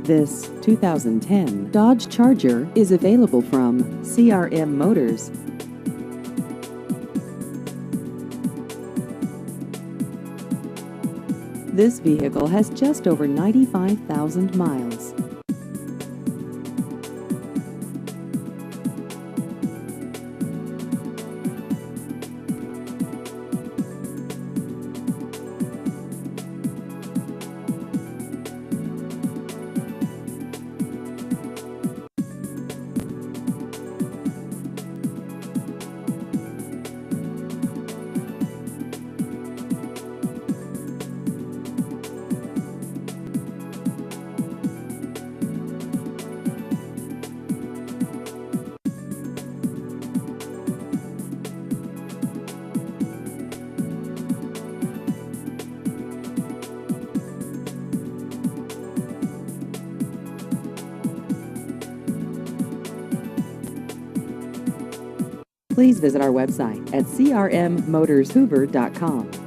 This 2010 Dodge Charger is available from CRM Motors. This vehicle has just over 95,000 miles. Please visit our website at crmmotorshoover.com.